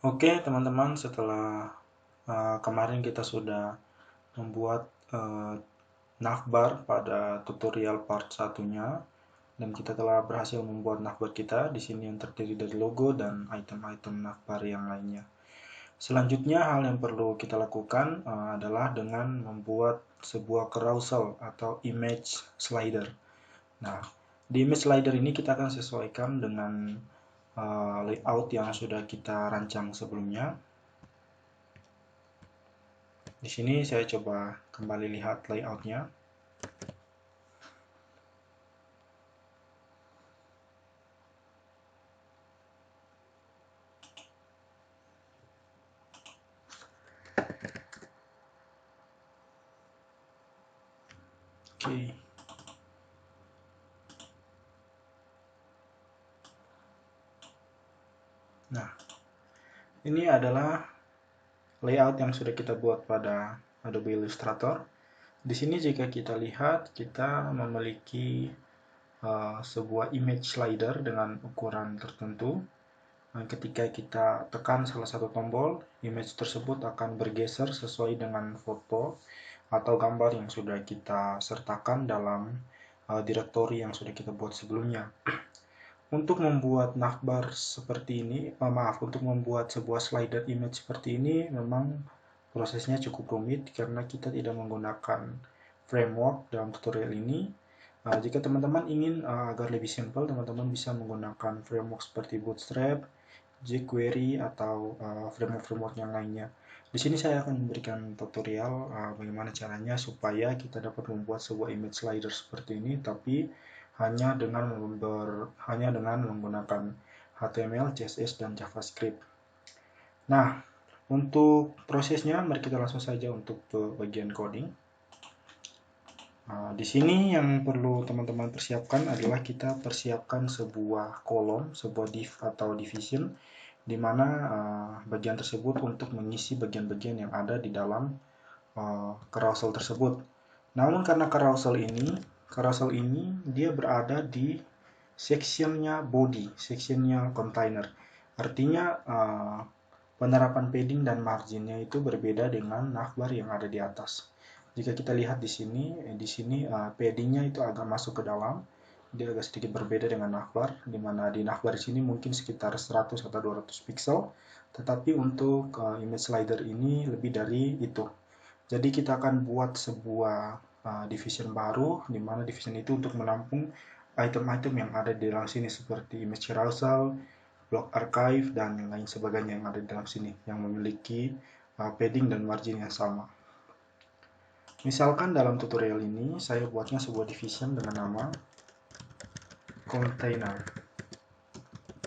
Oke teman-teman, setelah kemarin kita sudah membuat navbar pada tutorial part satunya, dan kita telah berhasil membuat navbar kita di sini yang terdiri dari logo dan item-item navbar yang lainnya. Selanjutnya hal yang perlu kita lakukan adalah dengan membuat sebuah carousel atau image slider. Nah, di image slider ini kita akan sesuaikan dengan layout yang sudah kita rancang sebelumnya. Di sini saya coba kembali lihat layoutnya. Oke. Nah, ini adalah layout yang sudah kita buat pada Adobe Illustrator. Di sini jika kita lihat, kita memiliki sebuah image slider dengan ukuran tertentu. Ketika kita tekan salah satu tombol, image tersebut akan bergeser sesuai dengan foto atau gambar yang sudah kita sertakan dalam direktori yang sudah kita buat sebelumnya. Untuk membuat navbar seperti ini, untuk membuat sebuah slider image seperti ini memang prosesnya cukup rumit karena kita tidak menggunakan framework dalam tutorial ini. Jika teman-teman ingin agar lebih simpel, teman-teman bisa menggunakan framework seperti Bootstrap, jQuery, atau framework-framework yang lainnya. Di sini saya akan memberikan tutorial bagaimana caranya supaya kita dapat membuat sebuah image slider seperti ini, tapi hanya dengan menggunakan HTML, CSS, dan JavaScript. Nah, untuk prosesnya, mari kita langsung saja untuk ke bagian coding. Di sini yang perlu teman-teman persiapkan adalah kita persiapkan sebuah kolom, sebuah div atau division, di mana bagian tersebut untuk mengisi bagian-bagian yang ada di dalam carousel tersebut. Namun karena carousel ini dia berada di sectionnya body, sectionnya container. Artinya penerapan padding dan marginnya itu berbeda dengan navbar yang ada di atas. Jika kita lihat di sini paddingnya itu agak masuk ke dalam, dia agak sedikit berbeda dengan navbar, di mana di navbar di sini mungkin sekitar 100 atau 200 pixel, tetapi untuk image slider ini lebih dari itu. Jadi kita akan buat sebuah division baru, di mana division itu untuk menampung item-item yang ada di dalam sini seperti image carousel, block archive, dan lain sebagainya yang ada di dalam sini yang memiliki padding dan margin yang sama. Misalkan dalam tutorial ini saya buatnya sebuah division dengan nama container.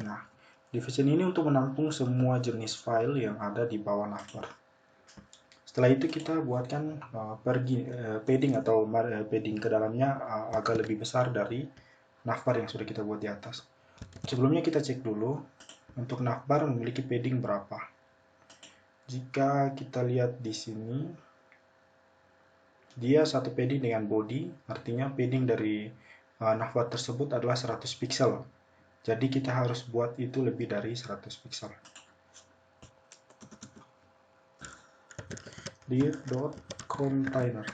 Nah, division ini untuk menampung semua jenis file yang ada di bawah navbar. Setelah itu kita buatkan padding atau padding ke dalamnya agak lebih besar dari navbar yang sudah kita buat di atas. Sebelumnya kita cek dulu untuk navbar memiliki padding berapa. Jika kita lihat di sini, dia satu padding dengan body, artinya padding dari navbar tersebut adalah 100 pixel. Jadi kita harus buat itu lebih dari 100 pixel. Div.container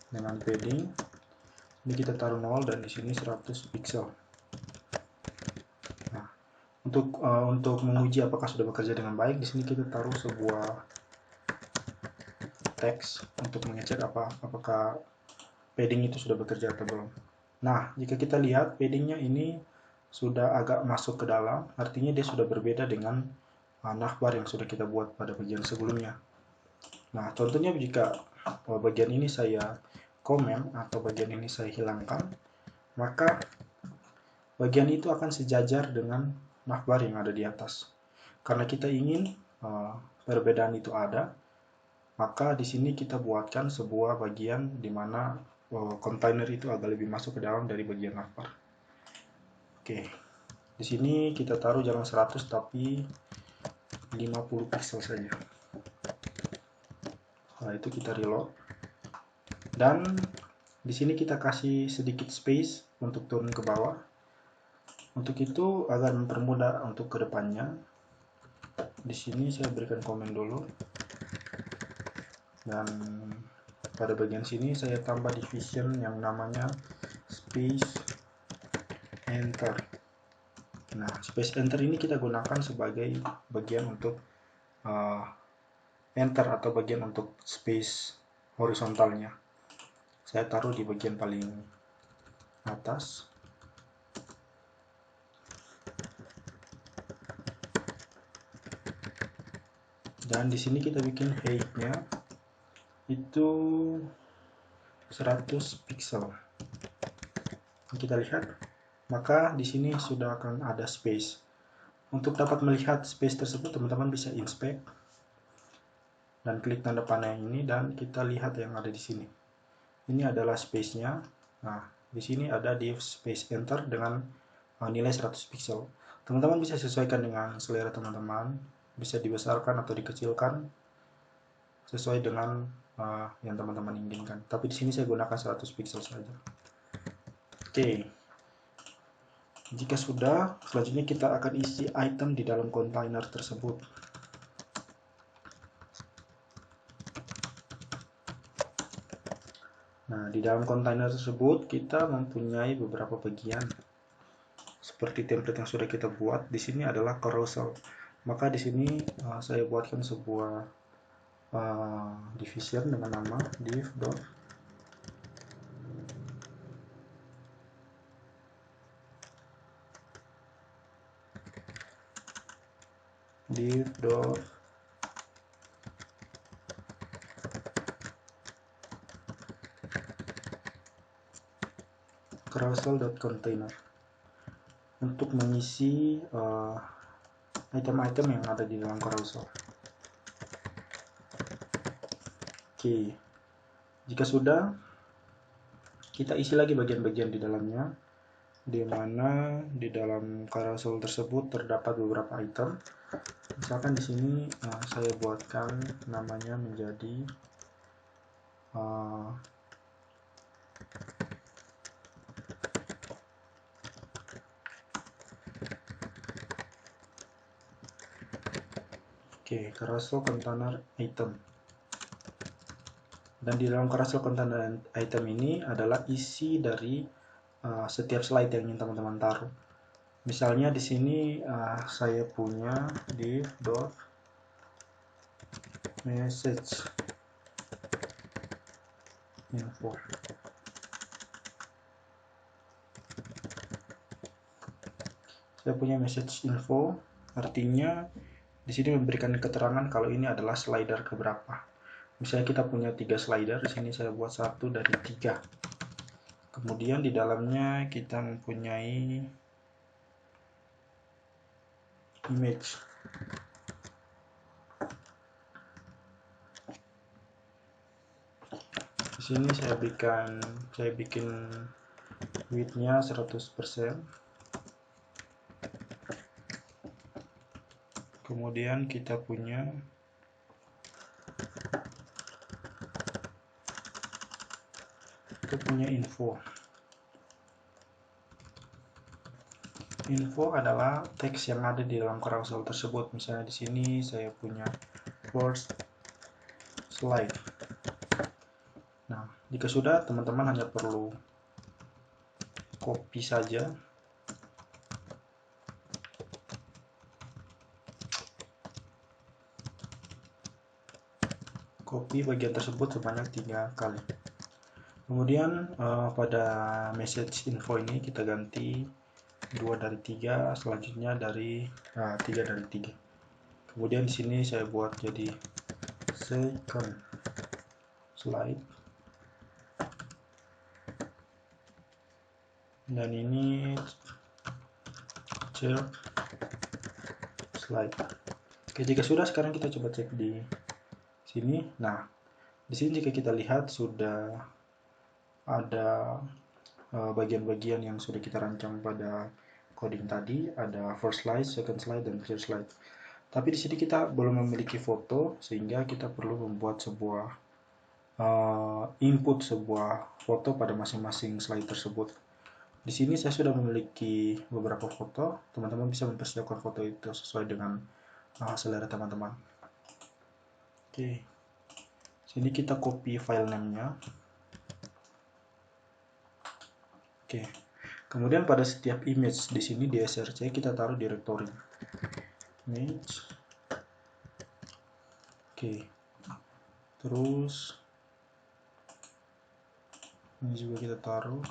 dengan padding ini kita taruh 0 dan di sini 100 pixel. Nah, untuk menguji apakah sudah bekerja dengan baik, di sini kita taruh sebuah teks untuk mengecek apakah padding itu sudah bekerja atau belum. Nah, jika kita lihat paddingnya ini sudah agak masuk ke dalam, artinya dia sudah berbeda dengan navbar yang sudah kita buat pada bagian sebelumnya. Nah, contohnya jika bagian ini saya comment atau bagian ini saya hilangkan, maka bagian itu akan sejajar dengan navbar yang ada di atas. Karena kita ingin perbedaan itu ada, maka di sini kita buatkan sebuah bagian di mana kontainer itu agak lebih masuk ke dalam dari bagian navbar. Oke, di sini kita taruh jangan 100 tapi 50 pixel saja. Nah, itu kita reload. Dan di sini kita kasih sedikit space untuk turun ke bawah. Untuk itu, agar mempermudah untuk kedepannya, di sini saya berikan komen dulu, dan pada bagian sini saya tambah division yang namanya space enter. Nah, space enter ini kita gunakan sebagai bagian untuk enter atau bagian untuk space horizontalnya. Saya taruh di bagian paling atas. Dan di sini kita bikin height-nya itu 100 pixel. Kita lihat, maka di sini sudah akan ada space. Untuk dapat melihat space tersebut, teman-teman bisa inspect dan klik tanda panah ini, dan kita lihat yang ada di sini. Ini adalah space-nya. Nah, di sini ada div space enter dengan nilai 100 pixel. Teman-teman bisa sesuaikan dengan selera teman-teman, bisa dibesarkan atau dikecilkan sesuai dengan yang teman-teman inginkan. Tapi di sini saya gunakan 100 pixel saja. Oke. Jika sudah, selanjutnya kita akan isi item di dalam kontainer tersebut. Nah, di dalam kontainer tersebut kita mempunyai beberapa bagian. Seperti template yang sudah kita buat, di sini adalah carousel. Maka di sini saya buatkan sebuah division dengan nama div carousel.container untuk mengisi item-item yang ada di dalam carousel. Oke, jika sudah, kita isi lagi bagian-bagian di dalamnya, di mana di dalam carousel tersebut terdapat beberapa item. Misalkan di sini saya buatkan namanya menjadi carousel container item. Dan di dalam carousel container item ini adalah isi dari setiap slide yang ingin teman-teman taruh. Misalnya di sini saya punya div.message info. Saya punya message info, artinya di sini memberikan keterangan kalau ini adalah slider keberapa. Misalnya kita punya 3 slider, di sini saya buat 1 dari 3. Kemudian di dalamnya kita mempunyai image. Di sini saya bikin width-nya 100%. Kemudian kita punya info. Info adalah teks yang ada di dalam carousel tersebut. Misalnya di sini saya punya first slide. Nah, jika sudah, teman-teman hanya perlu copy saja. Copy bagian tersebut sebanyak 3 kali. Kemudian pada message info ini kita ganti 2 dari 3, selanjutnya dari 3 dari 3. Kemudian di sini saya buat jadi second slide. Dan ini third slide. Oke, jika sudah, sekarang kita coba cek di sini. Nah, di sini jika kita lihat sudah ada bagian-bagian yang sudah kita rancang pada coding tadi, ada first slide, second slide, dan third slide. Tapi di sini kita belum memiliki foto, sehingga kita perlu membuat sebuah input sebuah foto pada masing-masing slide tersebut. Di sini saya sudah memiliki beberapa foto, teman-teman bisa mempersiapkan foto itu sesuai dengan selera teman-teman. Oke, sini kita copy file name-nya. Oke, kemudian pada setiap image di sini di src kita taruh directory image. Oke, terus ini juga kita taruh.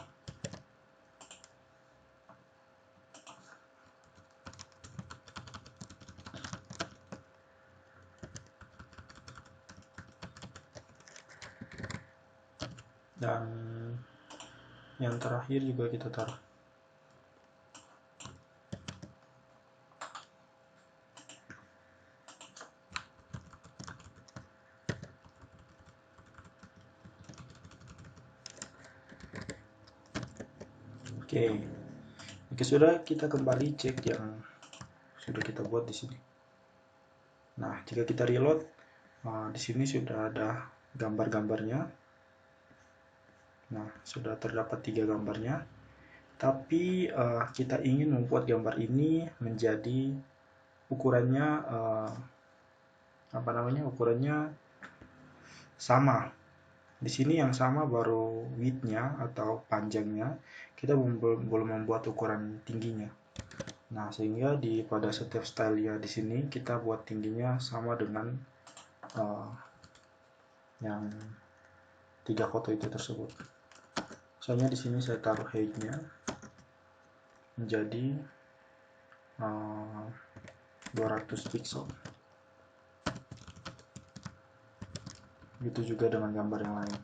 Dan yang terakhir juga kita taruh. Oke, sudah, kita kembali cek yang sudah kita buat di sini. Nah, jika kita reload, di sini sudah ada gambar-gambarnya. Nah, sudah terdapat 3 gambarnya. Tapi kita ingin membuat gambar ini menjadi ukurannya ukurannya sama. Di sini yang sama baru width-nya atau panjangnya. Kita belum membuat ukuran tingginya. Nah, sehingga pada setiap style ya di sini kita buat tingginya sama dengan yang 3 foto itu tersebut. Misalnya di sini saya taruh height-nya menjadi 200 pixel. Begitu juga dengan gambar yang lain.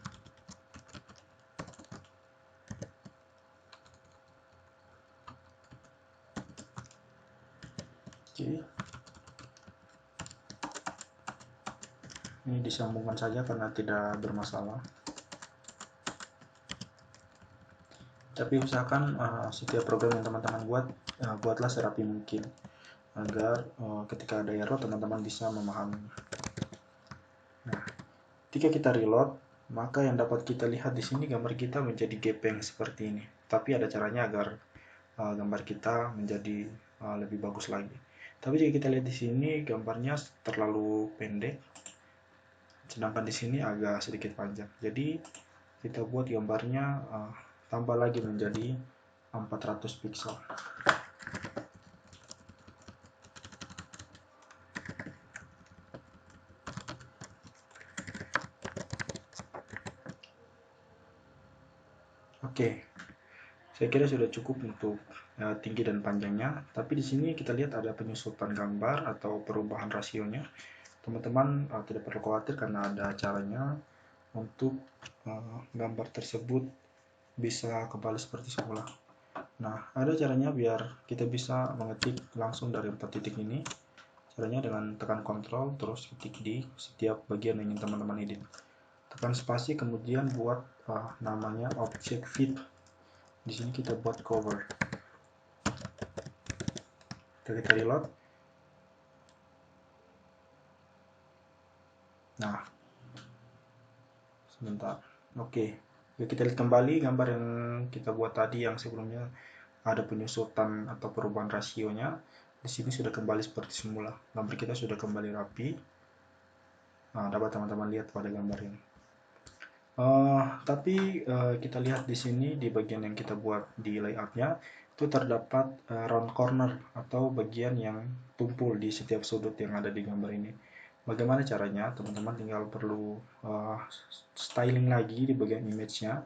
Oke. Ini disambungkan saja karena tidak bermasalah. Tapi usahakan setiap program yang teman-teman buat, buatlah serapi mungkin agar ketika ada error teman-teman bisa memahami. Nah, ketika kita reload, maka yang dapat kita lihat di sini gambar kita menjadi gepeng seperti ini. Tapi ada caranya agar gambar kita menjadi lebih bagus lagi. Tapi jika kita lihat di sini gambarnya terlalu pendek, sedangkan di sini agak sedikit panjang. Jadi kita buat gambarnya tambah lagi menjadi 400 pixel. Oke, saya kira sudah cukup untuk tinggi dan panjangnya. Tapi di sini kita lihat ada penyusutan gambar atau perubahan rasionya. Teman-teman tidak perlu khawatir karena ada caranya untuk gambar tersebut bisa kembali seperti semula. Nah, ada caranya biar kita bisa mengetik langsung dari 4 titik ini. Caranya dengan tekan Ctrl terus ketik di setiap bagian yang ingin teman-teman edit. Tekan spasi kemudian buat namanya object fit. Di sini kita buat cover. Kita reload. Nah, sebentar. Oke, kita lihat kembali gambar yang kita buat tadi yang sebelumnya ada penyusutan atau perubahan rasionya. Di sini sudah kembali seperti semula. Gambar kita sudah kembali rapi. Nah, dapat teman-teman lihat pada gambar ini. Tapi kita lihat di sini di bagian yang kita buat di layoutnya itu terdapat round corner atau bagian yang tumpul di setiap sudut yang ada di gambar ini. Bagaimana caranya? Teman-teman tinggal perlu styling lagi di bagian image-nya.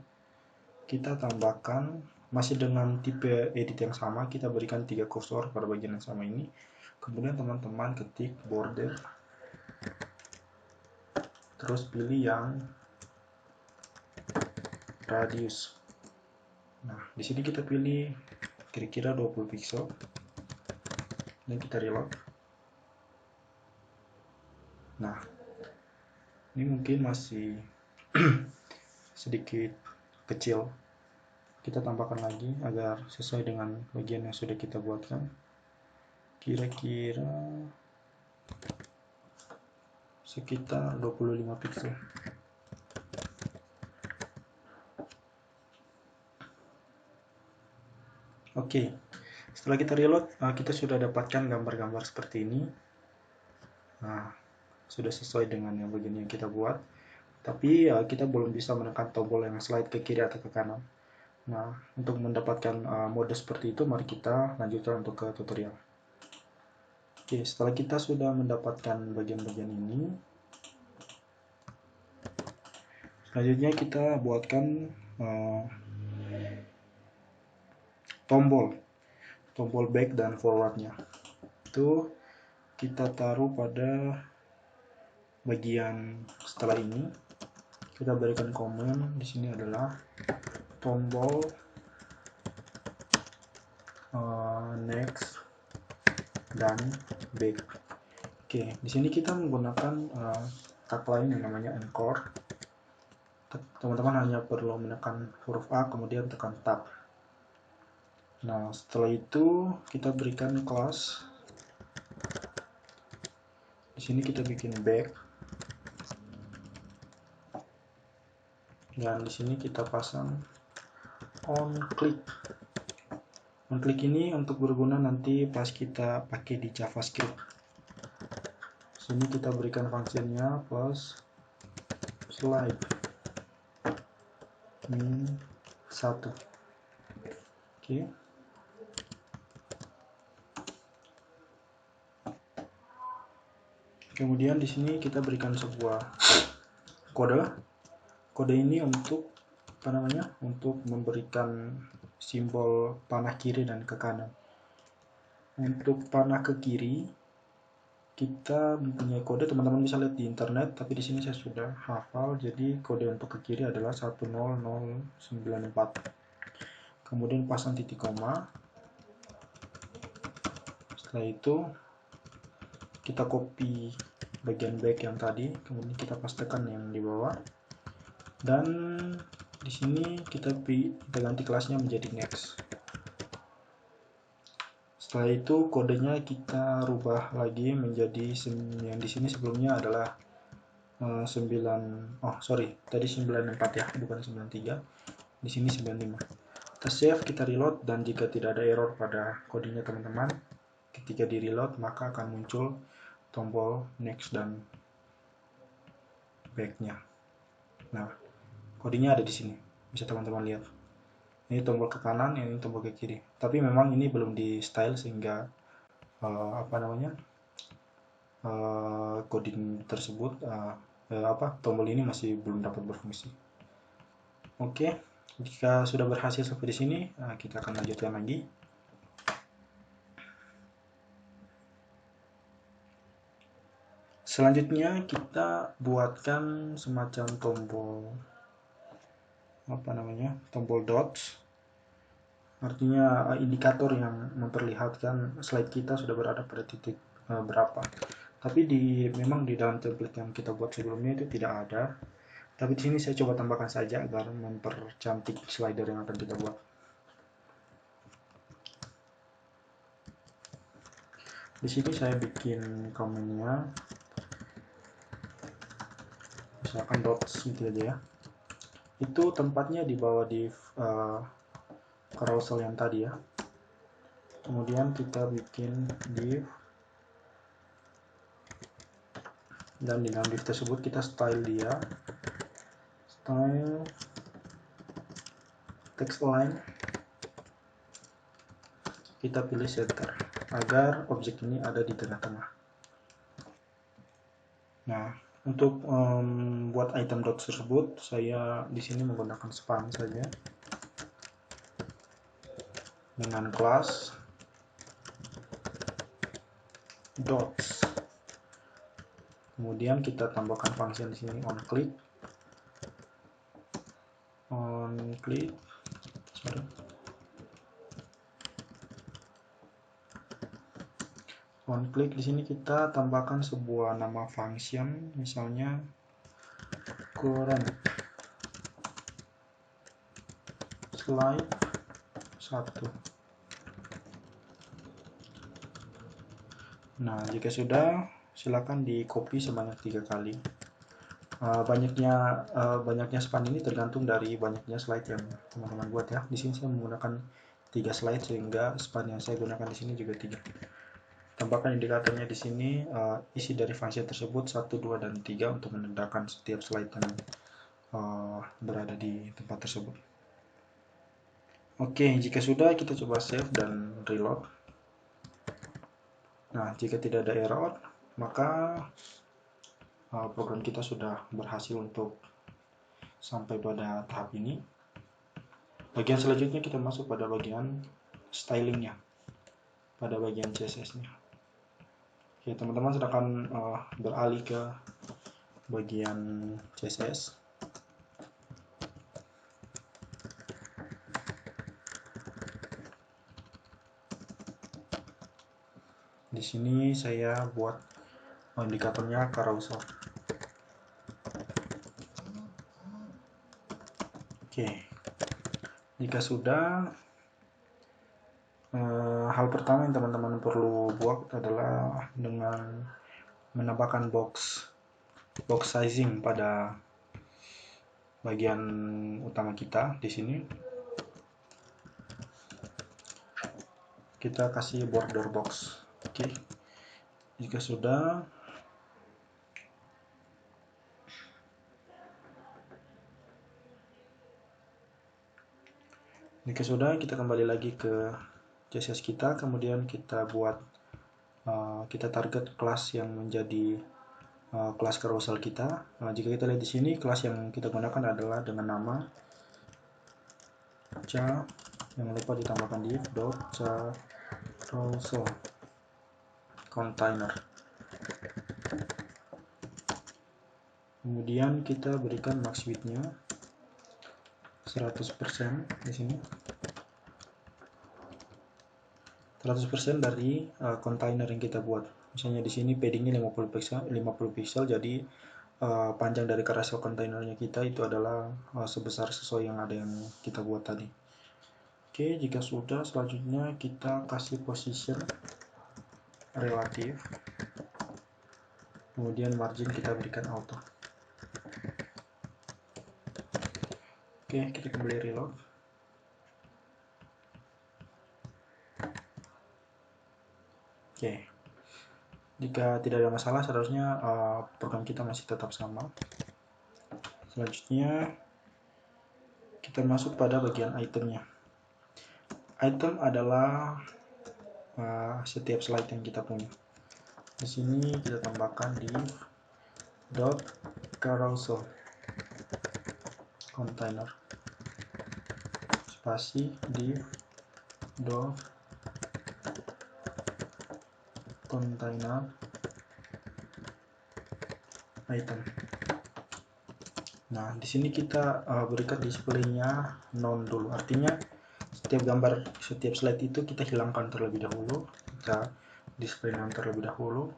Kita tambahkan masih dengan tipe edit yang sama, kita berikan 3 kursor pada bagian yang sama ini. Kemudian teman-teman ketik border, terus pilih yang radius. Nah, di sini kita pilih kira-kira 20 pixel dan kita reload. Nah, ini mungkin masih sedikit kecil. Kita tambahkan lagi agar sesuai dengan bagian yang sudah kita buatkan. Kira-kira sekitar 25 pixel. Oke, setelah kita reload, kita sudah dapatkan gambar-gambar seperti ini. Nah, sudah sesuai dengan yang begini yang kita buat. Tapi kita belum bisa menekan tombol yang slide ke kiri atau ke kanan. Nah, untuk mendapatkan mode seperti itu, mari kita lanjutkan untuk ke tutorial. Oke, setelah kita sudah mendapatkan bagian-bagian ini, selanjutnya kita buatkan tombol back dan forwardnya. Itu kita taruh pada bagian setelah ini. Kita berikan komen di sini adalah tombol next dan back. Oke, di sini kita menggunakan tagline yang namanya encore. Teman-teman hanya perlu menekan huruf A kemudian tekan tab. Nah, setelah itu kita berikan class. Di sini kita bikin back. Dan di sini kita pasang on click. On click ini untuk berguna nanti pas kita pakai di JavaScript. Di sini kita berikan fungsinya plus slide min 1. Oke. Kemudian di sini kita berikan sebuah kode. Kode ini untuk untuk memberikan simbol panah kiri dan ke kanan. Untuk panah ke kiri kita mempunyai kode, teman-teman bisa lihat di internet, tapi di sini saya sudah hafal. Jadi kode untuk ke kiri adalah 10094. Kemudian pasang titik koma. Setelah itu kita copy bagian back yang tadi, kemudian kita pastekan yang di bawah, dan di sini kita ganti kelasnya menjadi next. Setelah itu kodenya kita rubah lagi menjadi yang di sini sebelumnya adalah 94 ya, bukan 93. Di sini 95. Kita save, kita reload, dan jika tidak ada error pada kodenya teman-teman, ketika di reload maka akan muncul tombol next dan back-nya. Nah, kodenya ada di sini, bisa teman-teman lihat. Ini tombol ke kanan, ini tombol ke kiri. Tapi memang ini belum di style sehingga coding tersebut tombol ini masih belum dapat berfungsi. Oke, jika sudah berhasil sampai di sini, kita akan lanjutkan lagi. Selanjutnya kita buatkan semacam tombol dots, artinya indikator yang memperlihatkan slide kita sudah berada pada titik berapa. Tapi memang di dalam template yang kita buat sebelumnya itu tidak ada. Tapi di sini saya coba tambahkan saja agar mempercantik slider yang akan kita buat. Di sini saya bikin komennya, misalkan dots gitu aja ya. Itu tempatnya di bawah div carousel yang tadi ya. Kemudian kita bikin div, dan di dalam div tersebut kita style dia, style text align, kita pilih center agar objek ini ada di tengah-tengah. Nah, untuk buat item dots tersebut saya di sini menggunakan span saja dengan kelas dots. Kemudian kita tambahkan fungsi di sini on click, di sini kita tambahkan sebuah nama function, misalnya current slide 1. Nah, jika sudah, silakan di copy sebanyak 3 kali. Banyaknya span ini tergantung dari banyaknya slide yang teman-teman buat ya. Di sini saya menggunakan 3 slide, sehingga span yang saya gunakan di sini juga 3. Tambahkan indikatornya di sini, isi dari fungsi tersebut 1, 2, dan 3 untuk menandakan setiap slide yang berada di tempat tersebut. Oke, jika sudah, kita coba save dan reload. Nah, jika tidak ada error, maka program kita sudah berhasil untuk sampai pada tahap ini. Bagian selanjutnya kita masuk pada bagian stylingnya, pada bagian CSS-nya. Oke, teman-teman silakan beralih ke bagian CSS. Di sini saya buat indikatornya carousel. Oke, jika sudah, hal pertama yang teman-teman perlu buat adalah dengan menambahkan box sizing pada bagian utama kita. Di sini kita kasih border box. Oke, jika sudah, kita kembali lagi ke CSS kita, kemudian kita buat kita target kelas yang menjadi kelas carousel kita. Jika kita lihat di sini, kelas yang kita gunakan adalah dengan nama jangan lupa ditambahkan div carousel container. Kemudian kita berikan max width-nya 100% di sini. 100% dari container yang kita buat. Misalnya di sini paddingnya 50 pixel, jadi panjang dari carousel kontainernya kita itu adalah sebesar sesuai yang ada yang kita buat tadi. Oke, jika sudah, selanjutnya kita kasih position relatif, kemudian margin kita berikan auto. Oke, kita kembali reload. Oke, jika tidak ada masalah, seharusnya program kita masih tetap sama. Selanjutnya kita masuk pada bagian itemnya. Item adalah setiap slide yang kita punya. Di sini kita tambahkan div carousel container spasi div container item. Nah, di sini kita berikan display-nya none dulu. Artinya setiap slide itu kita hilangkan terlebih dahulu. Kita display none terlebih dahulu.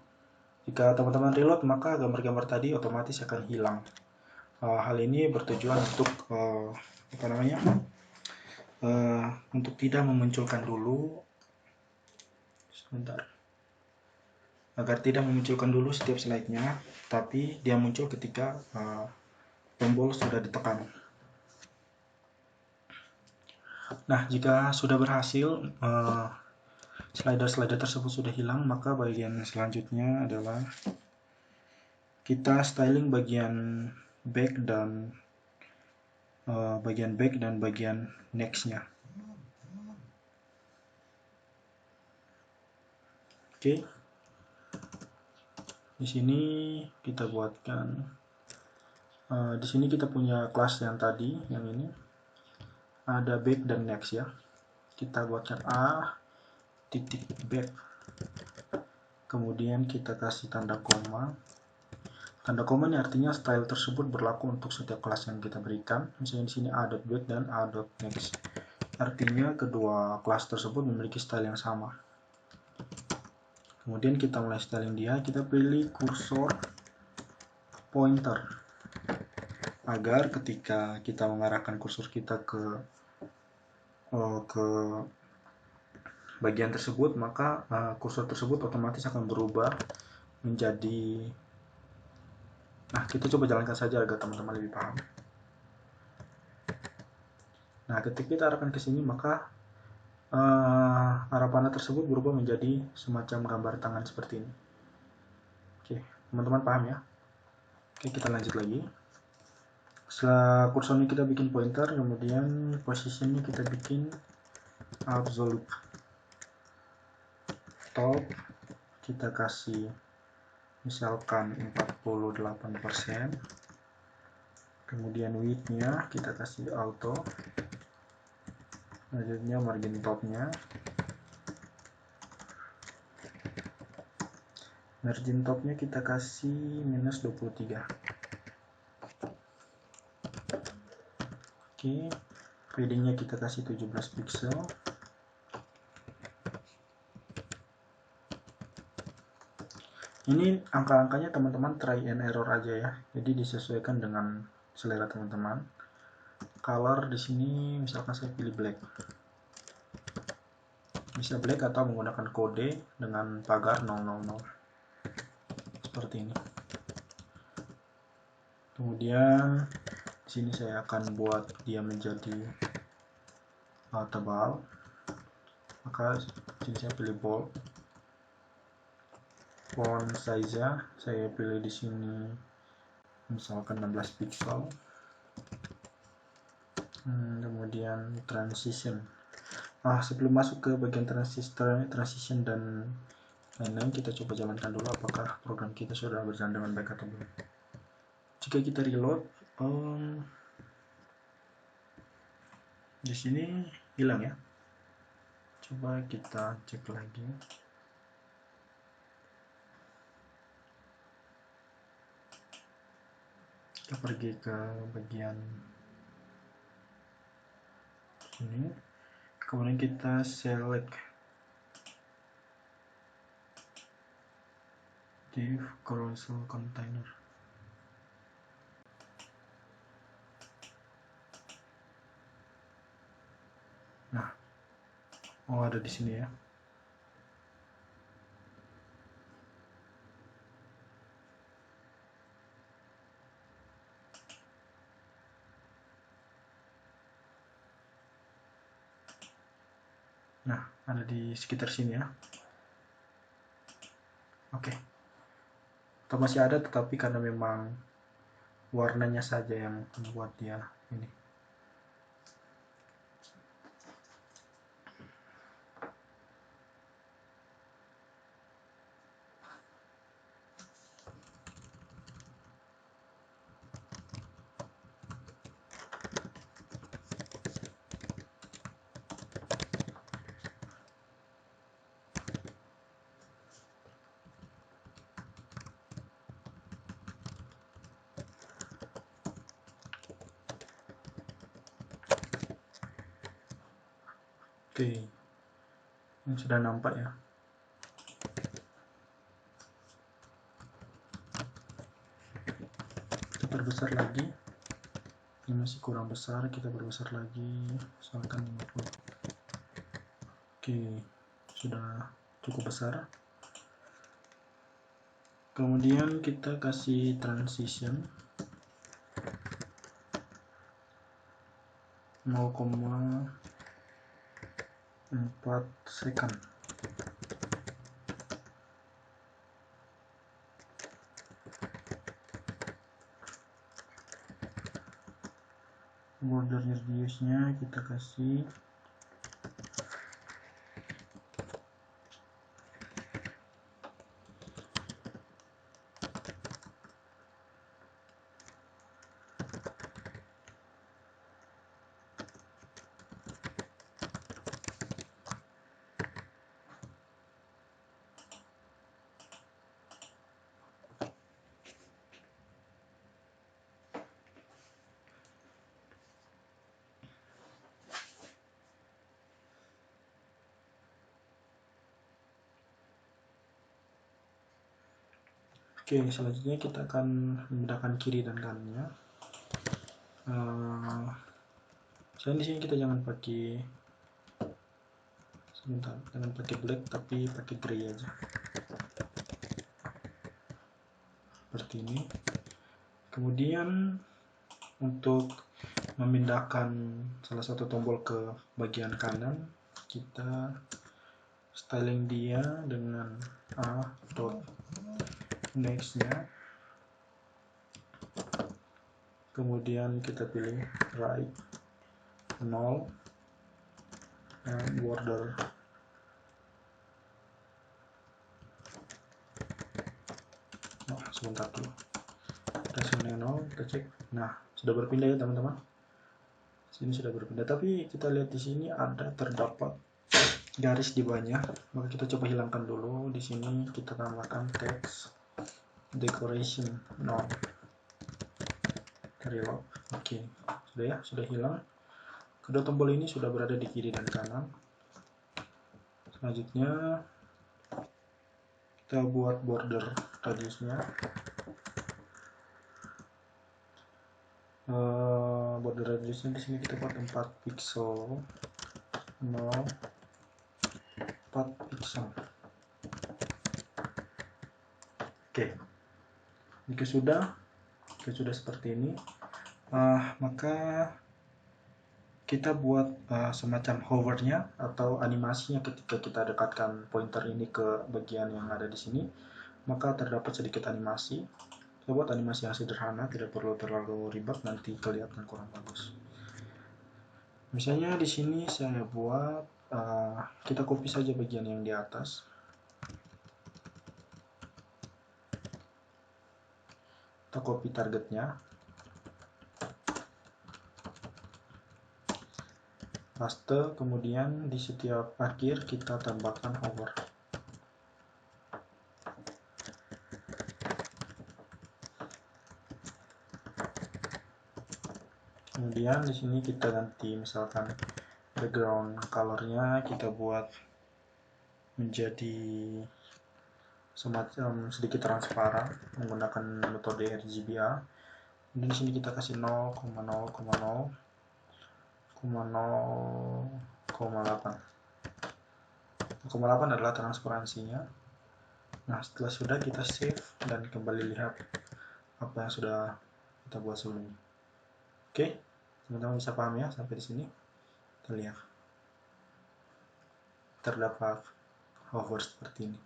Jika teman-teman reload, maka gambar-gambar tadi otomatis akan hilang. Hal ini bertujuan untuk untuk tidak memunculkan dulu, agar tidak memunculkan dulu setiap slide-nya, tapi dia muncul ketika tombol sudah ditekan. Nah, jika sudah berhasil, slider-slider tersebut sudah hilang, maka bagian selanjutnya adalah kita styling bagian back dan bagian next-nya. Oke. Di sini kita buatkan, di sini kita punya kelas yang tadi, yang ini ada back dan next ya. Kita buatkan back, kemudian kita kasih tanda koma. Tanda koma ini artinya style tersebut berlaku untuk setiap kelas yang kita berikan. Misalnya di sini a.back dan a.next. Artinya kedua kelas tersebut memiliki style yang sama. Kemudian kita mulai styling dia, kita pilih kursor pointer agar ketika kita mengarahkan kursor kita ke bagian tersebut, maka kursor tersebut otomatis akan berubah menjadi, nah kita coba jalankan saja agar teman-teman lebih paham. Nah, ketika kita arahkan ke sini, maka arah panah tersebut berubah menjadi semacam gambar tangan seperti ini. Oke, teman-teman paham ya? Oke, kita lanjut lagi. Setelah kursornya kita bikin pointer, kemudian posisinya kita bikin absolute. Top kita kasih misalkan 48%. Kemudian width-nya kita kasih auto. Selanjutnya margin top-nya. Margin top-nya kita kasih minus 23. Oke, padding-nya kita kasih 17 pixel. Ini angka-angkanya teman-teman try and error aja ya. Jadi disesuaikan dengan selera teman-teman. Color di sini misalkan saya pilih black. Bisa black atau menggunakan kode dengan pagar 000. Seperti ini. Kemudian di sini saya akan buat dia menjadi tebal. Maka di sini saya pilih bold. Font size-nya saya pilih di sini misalkan 16 pixel. Kemudian transition. Sebelum masuk ke bagian transition dan lain-lain, kita coba jalankan dulu apakah program kita sudah berjalan dengan baik atau belum. Jika kita reload, di sini hilang ya. Coba kita cek lagi. Kita pergi ke bagian sini, kemudian kita select div carousel container. Nah, ada di sini ya. Nah, ada di sekitar sini ya. Oke. Atau masih ada, tetapi karena memang warnanya saja yang membuat dia ini. Oke, ini sudah nampak ya. Kita perbesar lagi. Ini masih kurang besar, kita perbesar lagi misalkan 50. Oke, sudah cukup besar. Kemudian kita kasih transition 0,4 second. Border radius-nya kita kasih 5. Oke, selanjutnya kita akan membedakan kiri dan kanannya. Selain di sini kita jangan pakai jangan pakai black, tapi pakai gray aja. Seperti ini. Kemudian untuk memindahkan salah satu tombol ke bagian kanan, kita styling dia dengan next-nya, kemudian kita pilih right 0 dan border sebentar dulu, resolusinya 0, kita cek. Nah, sudah berpindah ya teman-teman. Sini sudah berpindah, tapi kita lihat di sini ada terdapat garis di bawahnya. Maka kita coba hilangkan dulu. Di sini kita tambahkan text decoration 0. Reload. Oke, sudah ya, sudah hilang. Kedua tombol ini sudah berada di kiri dan kanan. Selanjutnya kita buat border radiusnya. Border radiusnya di sini kita buat 4 pixel, 4 pixel. Oke, jika sudah seperti ini, maka kita buat semacam hovernya atau animasinya ketika kita dekatkan pointer ini ke bagian yang ada di sini, maka terdapat sedikit animasi. Kita buat animasi yang sederhana, tidak perlu terlalu ribet, nanti kelihatan kurang bagus. Misalnya di sini saya buat, kita copy saja bagian yang di atas. Kita copy targetnya, paste, kemudian di setiap akhir kita tambahkan hover. Kemudian di sini kita ganti, misalkan background colornya kita buat menjadi semacam sedikit transparan menggunakan metode RGBA. Dan di sini kita kasih 0,0,0,0,8. adalah transparansinya. Nah, setelah sudah kita save dan kembali lihat apa yang sudah kita buat sebelumnya. Oke, teman-teman bisa paham ya sampai di sini? Kita lihat terdapat hover seperti ini.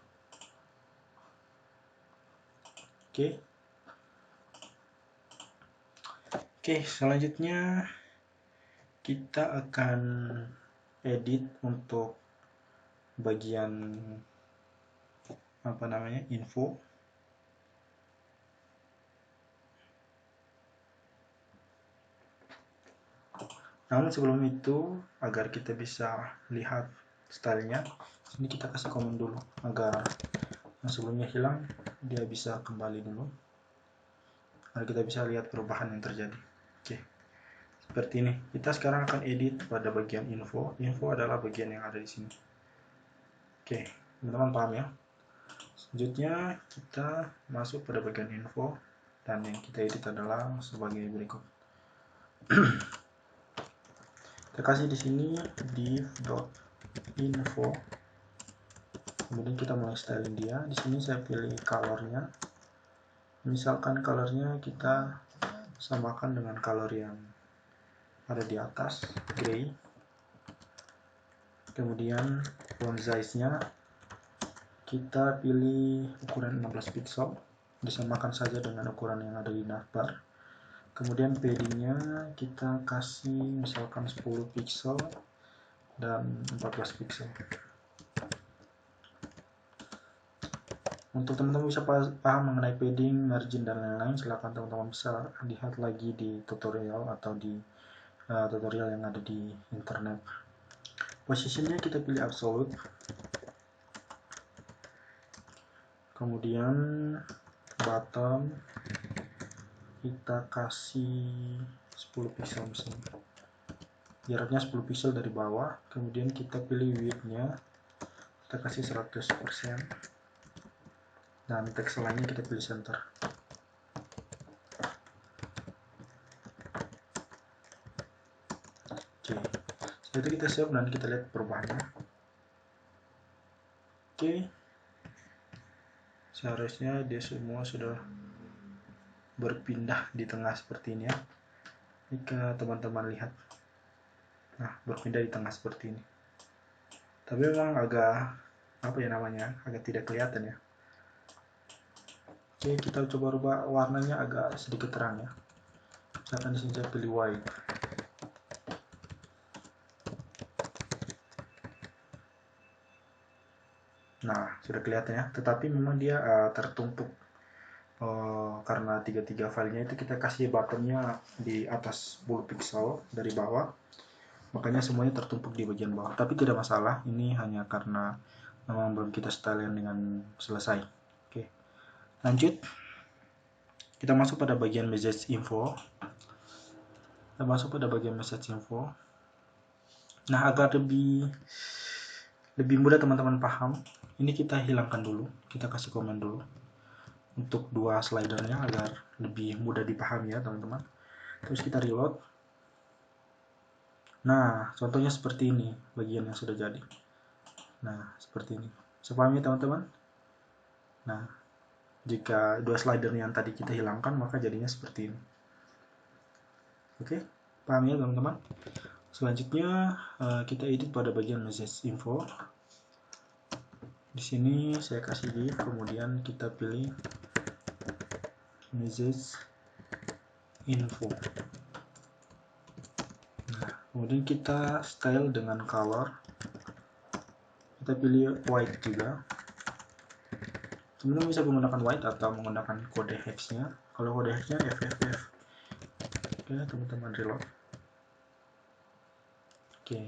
Oke, selanjutnya kita akan edit untuk bagian info. Namun sebelum itu, agar kita bisa lihat stylenya, sini kita kasih komen dulu agar yang sebelumnya hilang dia bisa kembali dulu, agar kita bisa lihat perubahan yang terjadi. Oke, seperti ini. Kita sekarang akan edit pada bagian info. Info adalah bagian yang ada di sini. Oke, teman-teman paham ya? Selanjutnya kita masuk pada bagian info, dan yang kita edit adalah sebagai berikut. Kita kasih di sini div.info. Kemudian kita mulai styling dia. Di sini saya pilih colornya. Misalkan colornya kita samakan dengan color yang ada di atas, gray. Kemudian font size-nya kita pilih ukuran 16 pixel, disamakan saja dengan ukuran yang ada di navbar. Kemudian paddingnya kita kasih misalkan 10 pixel dan 14 pixel. Untuk teman-teman bisa paham mengenai padding, margin, dan lain-lain, silahkan teman-teman bisa lihat lagi di tutorial atau di tutorial yang ada di internet. Posisinya kita pilih absolute. Kemudian bottom kita kasih 10 pixel misalnya, jaraknya 10 pixel dari bawah. Kemudian kita pilih width-nya, kita kasih 100%, dan teks lainnya kita pilih center. Oke, setelah itu kita save dan kita lihat perubahannya. Oke, seharusnya dia semua sudah berpindah di tengah seperti ini ya. Jika teman-teman lihat, nah berpindah di tengah seperti ini. tapi memang agak apa ya namanya, agak tidak kelihatan ya. Oke, kita coba rubah warnanya agak sedikit terang ya. Misalkan di sini saya pilih white. Nah, sudah kelihatan ya, tetapi memang dia tertumpuk karena tiga filenya itu kita kasih buttonnya di atas 10 pixel dari bawah, makanya semuanya tertumpuk di bagian bawah. Tapi tidak masalah, ini hanya karena memang belum kita style dengan selesai. Oke, lanjut. Kita masuk pada bagian message info. Nah, agar lebih mudah teman-teman paham, ini kita hilangkan dulu, kita kasih komen dulu untuk dua slidernya agar lebih mudah dipahami ya teman-teman. Terus kita reload. Nah, contohnya seperti ini bagian yang sudah jadi. Nah, seperti ini. Sepahami teman-teman? Nah, jika dua slider yang tadi kita hilangkan, maka jadinya seperti ini. Oke, paham ya teman-teman? Selanjutnya kita edit pada bagian message info. Di sini saya kasih div, kemudian kita pilih message info. Nah, kemudian kita style dengan color. Kita pilih white juga. Teman-teman bisa menggunakan white atau menggunakan kode hexnya. Kalau kode hexnya FFF. Oke, teman-teman reload. Oke,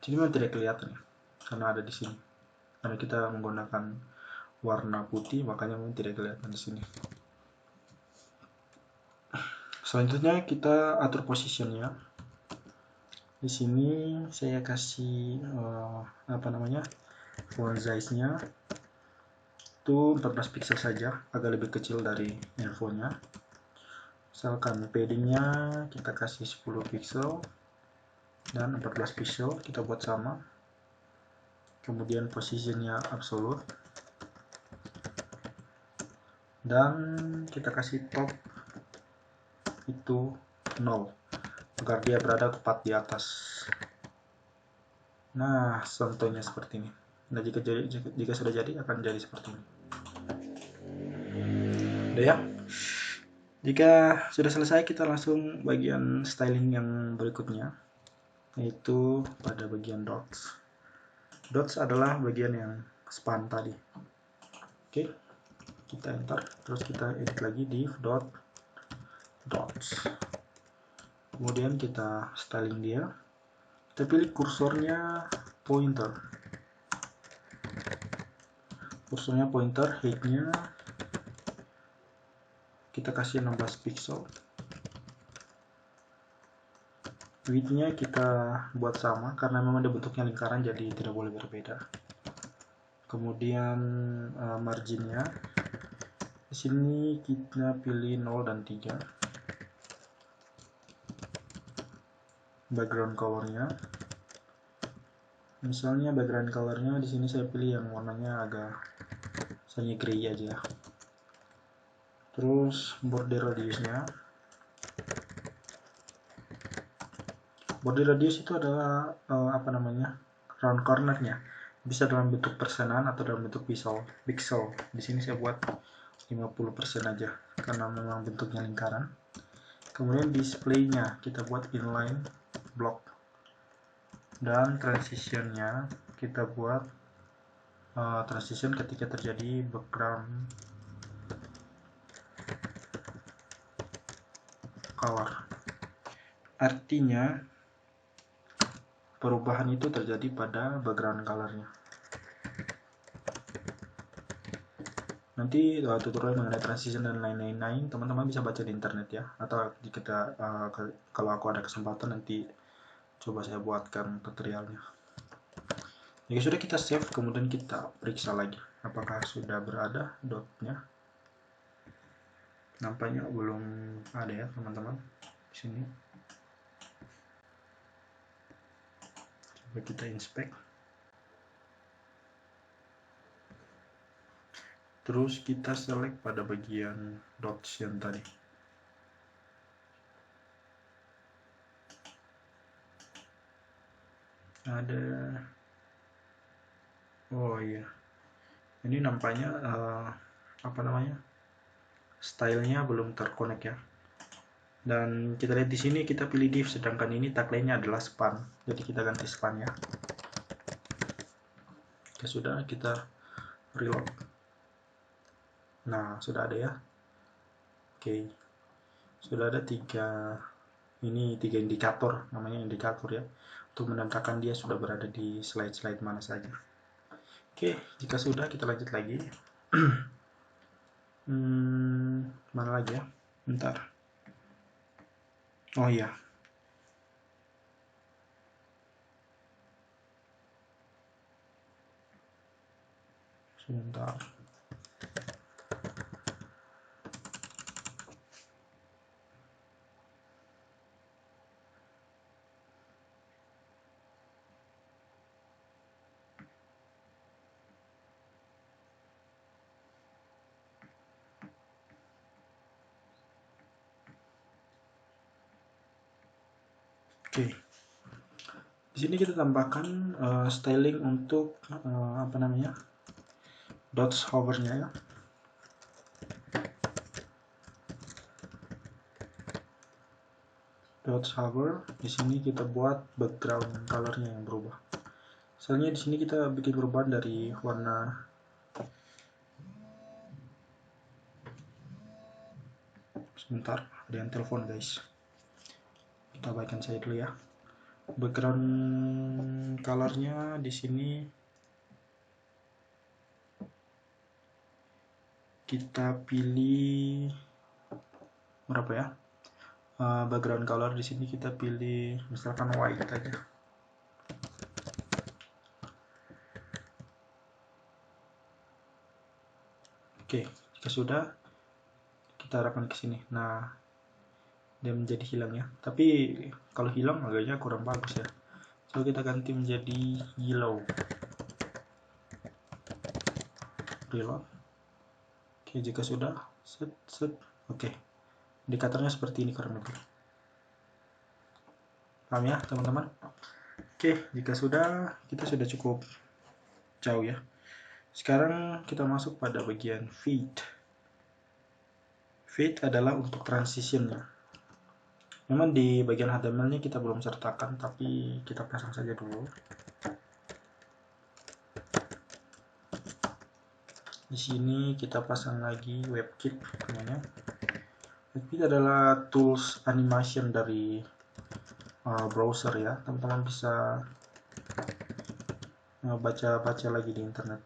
jadi memang tidak kelihatan ya, karena ada di sini. Karena kita menggunakan warna putih, makanya memang tidak kelihatan di sini. Selanjutnya kita atur positionnya. Di sini saya kasih font size-nya itu 14 pixel saja, agak lebih kecil dari infonya. Misalkan paddingnya kita kasih 10 pixel dan 14 pixel, kita buat sama. Kemudian positionnya absolute dan kita kasih top itu 0 agar dia berada tepat di atas. Nah, contohnya seperti ini. Nah, jika sudah jadi akan jadi seperti ini. Udah ya. Jika sudah selesai, kita langsung bagian styling yang berikutnya, yaitu pada bagian dots. Dots adalah bagian yang span tadi. Oke, kita enter, terus kita edit lagi div dots. Kemudian kita styling dia. Kita pilih kursornya pointer. Height-nya kita kasih 16 pixel. Width-nya kita buat sama karena memang dia bentuknya lingkaran, jadi tidak boleh berbeda. Kemudian marginnya di sini kita pilih 0 dan 3. Background colornya, misalnya background colornya di sini saya pilih yang warnanya agak misalnya grey aja. Terus border radiusnya, border radius itu adalah round cornernya, bisa dalam bentuk persenan atau dalam bentuk pixel. Di sini saya buat 50% aja karena memang bentuknya lingkaran. Kemudian displaynya kita buat inline block dan transitionnya kita buat transition ketika terjadi background color. Artinya perubahan itu terjadi pada background colornya. Nanti tutorial mengenai transition dan lain-lain teman-teman bisa baca di internet ya, atau kalau aku ada kesempatan nanti coba saya buatkan tutorialnya. Jika sudah, kita save, kemudian kita periksa lagi apakah sudah berada dotnya. Nampaknya belum ada ya teman-teman di sini. Coba kita inspect. Terus kita select pada bagian dots yang tadi. Ada Oh iya, ini nampaknya apa namanya, stylenya belum terkonek ya. Dan kita lihat di sini kita pilih div, sedangkan ini tagline-nya adalah span. Jadi kita ganti span ya. Ya sudah, kita reload. Nah, sudah ada ya. Oke. Sudah ada tiga indikator, namanya indikator ya. Untuk menandakan dia sudah berada di slide-slide mana saja. Oke, jika sudah kita lanjut lagi. Mana lagi ya? Bentar. Oh iya. Sebentar. Oke. Di sini kita tambahkan styling untuk apa namanya? Dots hovernya ya. Dots hover, di sini kita buat background colornya yang berubah. Misalnya di sini kita bikin perubahan dari warna, sebentar, ada yang telepon guys. Kita abaikan saja dulu ya. Background colornya di sini kita pilih berapa ya? Background color di sini kita pilih misalkan white aja. Oke, jika sudah kita arahkan ke sini. Nah, dia menjadi hilang ya. Tapi kalau hilang agaknya kurang bagus ya. So kita ganti menjadi yellow. Reload. Oke, jika sudah, set. Oke, indikatornya seperti ini kurang lebih. Paham ya teman-teman? Oke, jika sudah, kita sudah cukup jauh ya. Sekarang kita masuk pada bagian fade. Fade adalah untuk transitionnya. Memang di bagian HTML-nya kita belum sertakan, tapi kita pasang saja dulu. Di sini kita pasang lagi WebKit namanya. WebKit adalah tools animation dari browser ya. Teman-teman bisa baca-baca lagi di internet.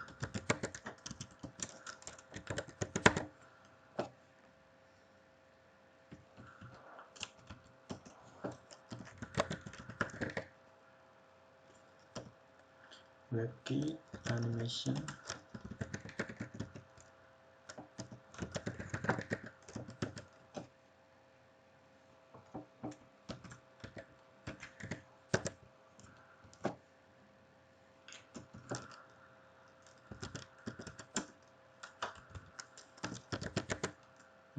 WebKit animation.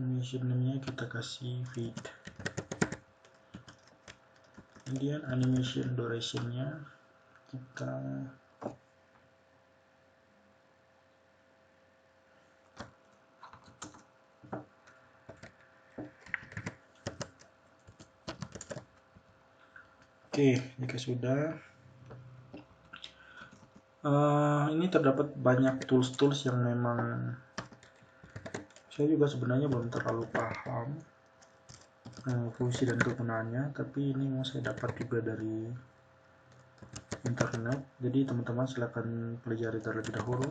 Animation namanya kita kasih fade. Kemudian animation durationnya kita oke, jika sudah ini terdapat banyak tools-tools yang memang saya juga sebenarnya belum terlalu paham fungsi dan kegunaannya, tapi ini mau saya dapat juga dari internet. Jadi teman-teman silahkan pelajari terlebih dahulu.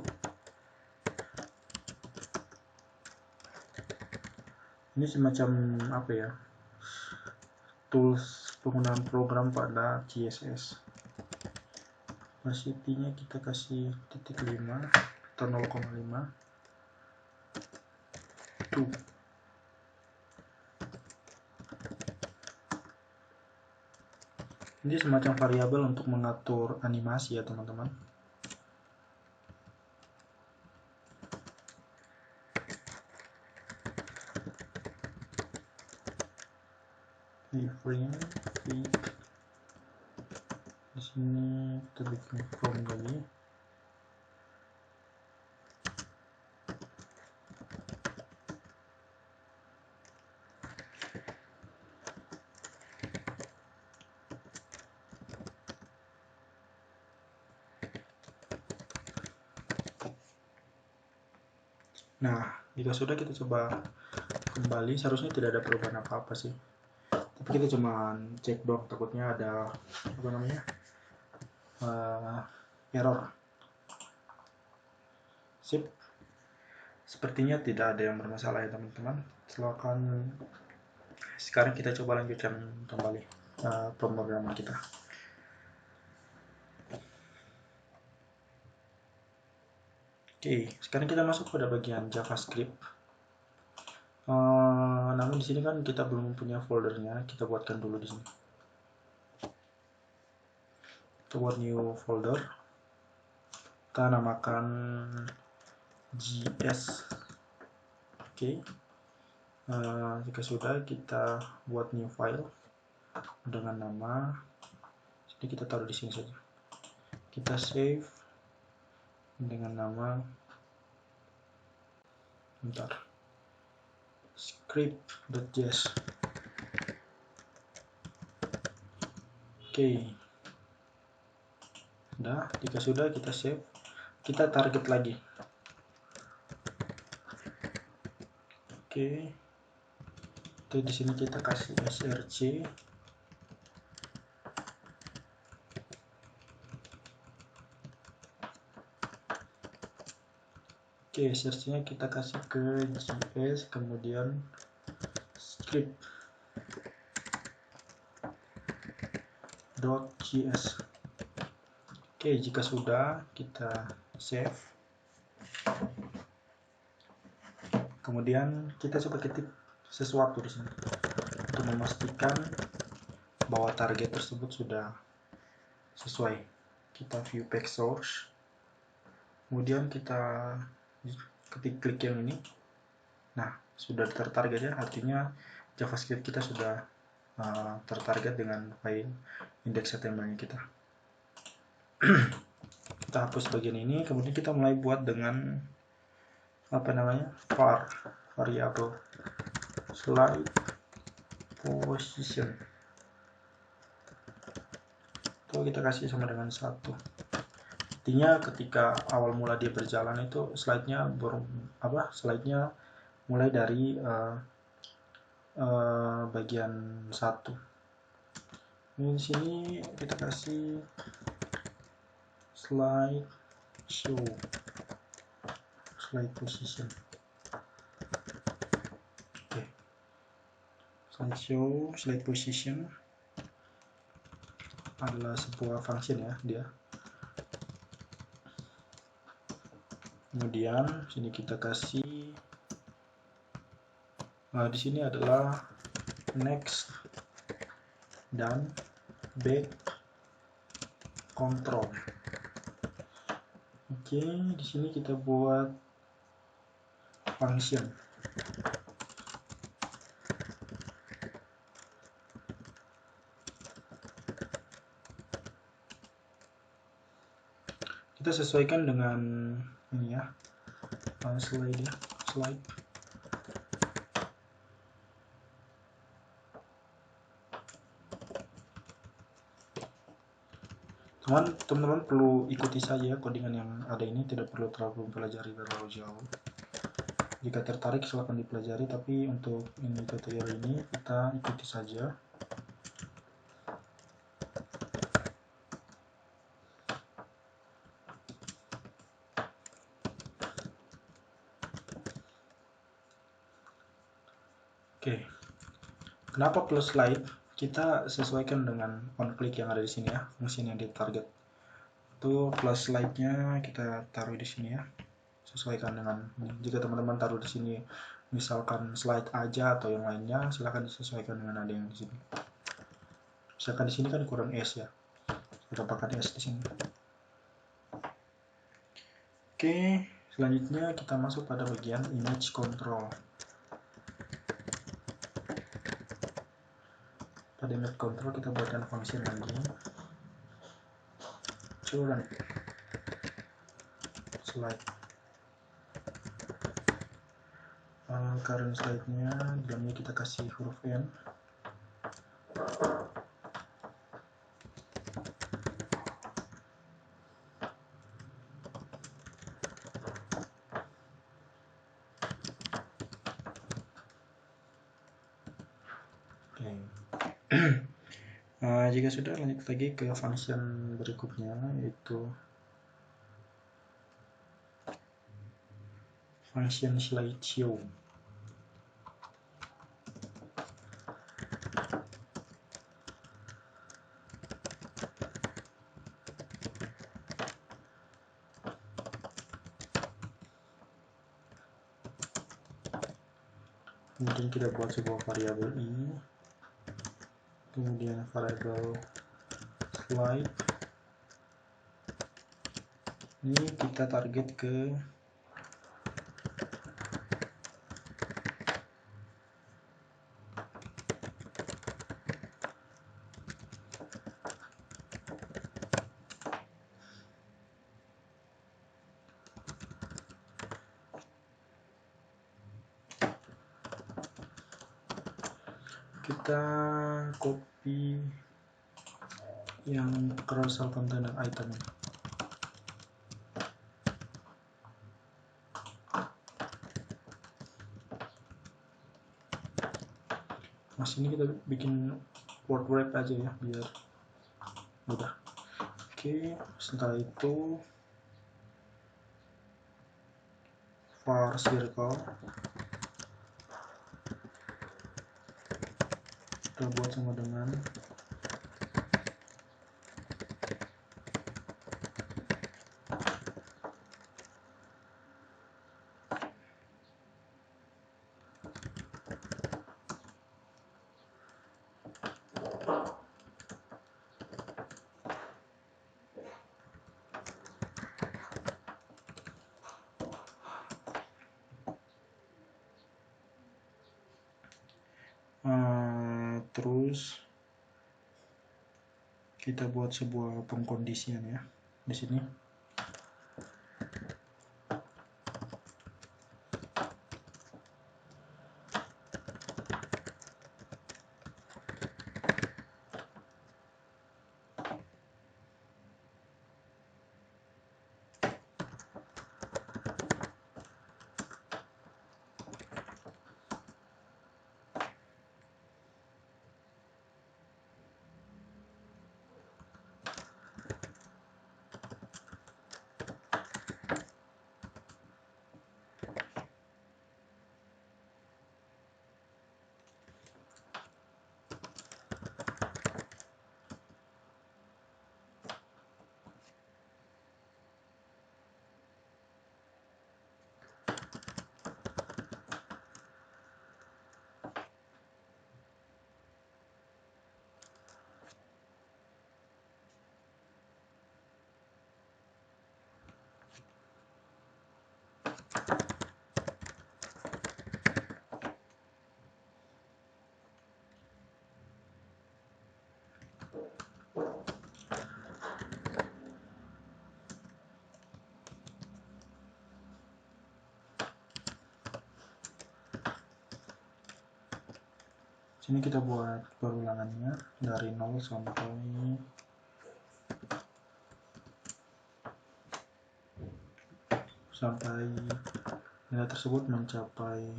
Ini semacam apa ya, tools penggunaan program pada CSS. Opacity-nya kita kasih 0,5 atau 0,5 tuh. Ini semacam variabel untuk mengatur animasi ya teman-teman. Frame feed. Di sini kita bikin from lagi. Nah, jika sudah, kita coba kembali. Seharusnya tidak ada perubahan apa-apa sih, tapi kita cuma cek doang, takutnya ada apa namanya error. Sip, sepertinya tidak ada yang bermasalah ya teman-teman. Silakan, sekarang kita coba lanjutkan kembali pemrograman kita. Oke, sekarang kita masuk pada bagian JavaScript. Namun di sini kan kita belum punya foldernya, kita buatkan dulu di sini. Kita buat new folder, kita namakan JS. Oke, jika sudah, kita buat new file dengan nama, jadi kita taruh di sini saja. Kita save dengan nama script.js. Oke, jika sudah, kita save, kita target lagi. Oke, di sini kita kasih src. Oke, src-nya kita kasih ke JS, kemudian script.js. Oke, jika sudah, kita save. Kemudian kita coba ketik sesuatu di sini untuk memastikan bahwa target tersebut sudah sesuai. Kita view page source, kemudian kita klik yang ini. Nah, sudah tertarget ya, artinya JavaScript kita sudah tertarget dengan file index.html-nya kita. Kita hapus bagian ini, kemudian kita mulai buat dengan variabel slide position. Itu kita kasih sama dengan 1. Artinya ketika awal mula dia berjalan itu slide-nya mulai dari bagian 1. Ini di sini kita kasih slide position. Oke. Slide position adalah sebuah function ya dia. Kemudian sini kita kasih di sini adalah next dan back control. Oke, di sini kita buat function. Kita sesuaikan dengan ini ya, slide. Teman-teman perlu ikuti saja codingan yang ada ini, tidak perlu terlalu mempelajari terlalu jauh. Jika tertarik silahkan dipelajari, tapi untuk ini tutorial ini kita ikuti saja. Oke, kenapa plus slide? Kita sesuaikan dengan onClick yang ada di sini ya, fungsi yang ditarget. Itu plus slide-nya kita taruh di sini ya. Sesuaikan dengan ini. Jika teman-teman taruh di sini misalkan slide aja atau yang lainnya, silahkan disesuaikan dengan ada yang di sini. Misalkan di sini kan kurang S ya, kita pakai S di sini. Oke, selanjutnya kita masuk pada bagian image control. Pada image control kita buatkan function lagi, current slide. Current slide-nya dalamnya kita kasih huruf N. Jika sudah, lanjut lagi ke function berikutnya, yaitu function slideshow. Kemudian kita buat sebuah variabel i, kemudian variabel slide. Ini kita target ke kita copy yang carousel container item. Nah, sini kita bikin word wrap aja ya biar mudah. Oke, setelah itu var circle kita buat sama dengan terus kita buat sebuah pengkondisian ya di sini. Sini kita buat perulangannya dari 0 sampai nilai tersebut mencapai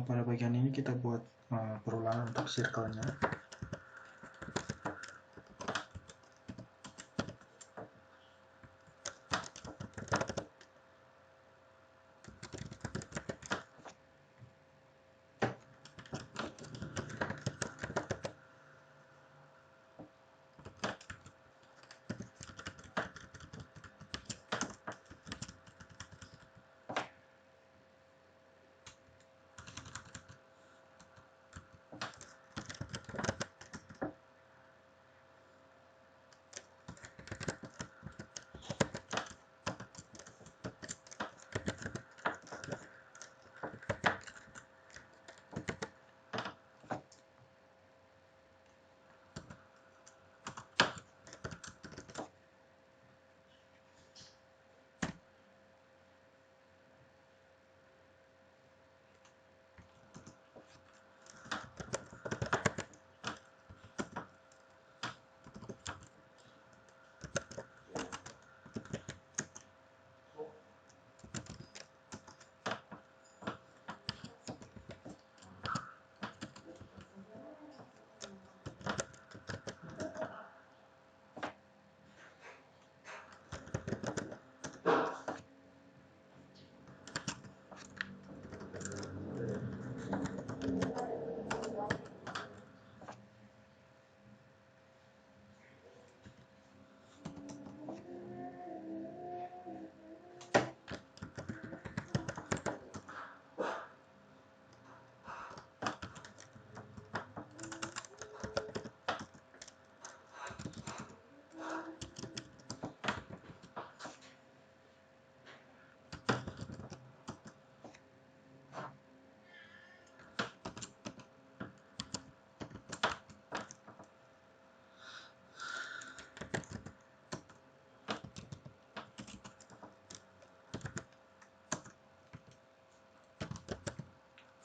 pada bagian ini kita buat perulangan untuk circle-nya.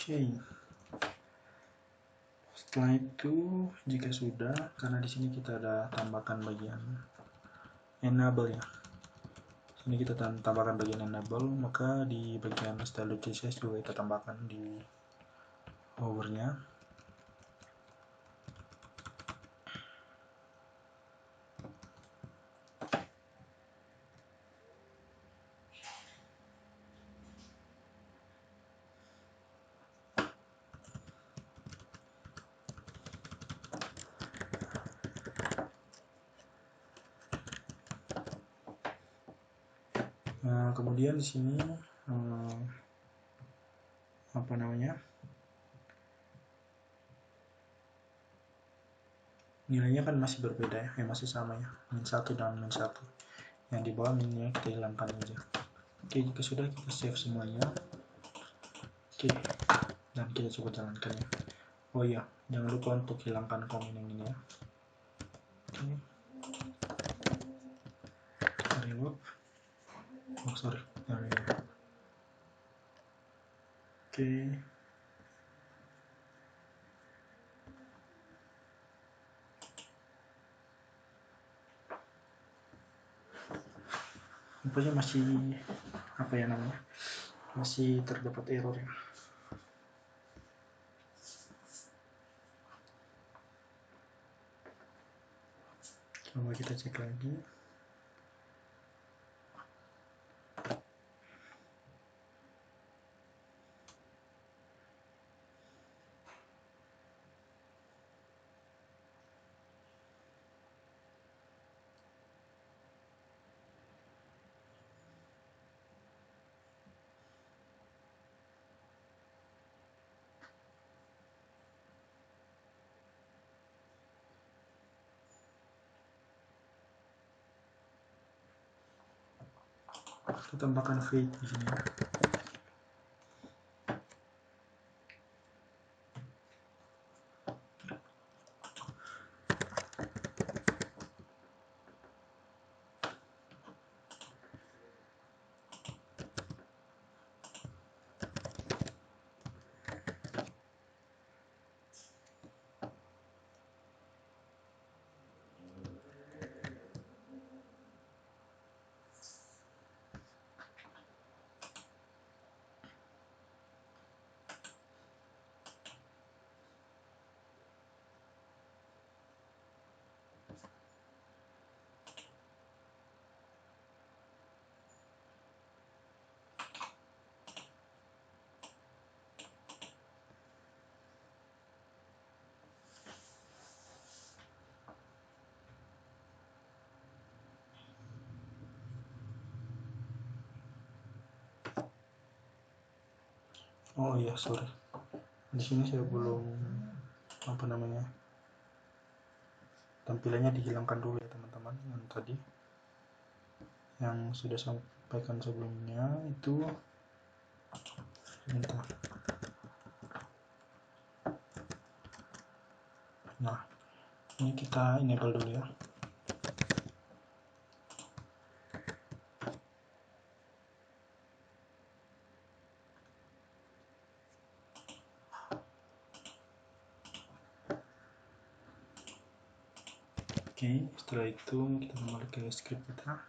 Oke. Setelah itu, jika sudah, karena di sini kita ada tambahkan bagian enable ya. Sini kita tambahkan bagian enable, maka di bagian style CSS juga kita tambahkan di hovernya. Nah, kemudian di sini apa namanya, nilainya kan masih berbeda ya, masih sama ya, -1 dan -1. Yang di bawah minnya kita hilangkan aja. Oke, jika sudah kita save semuanya. Oke, dan kita coba jalankan ya. Oh iya, jangan lupa untuk hilangkan komen yang ini ya. Oke, kita reload. Oh sorry, reload. Oke. Rupanya masih apa ya namanya, masih terdapat error ya. Coba kita cek lagi. Kita tambahkan fade di sini. Oh iya, sorry. Di sini saya belum apa namanya, tampilannya dihilangkan dulu ya teman-teman. Yang tadi yang sudah sampaikan sebelumnya itu, bentar. Nah, ini kita enable dulu ya. Oke, setelah itu kita kembali ke script kita.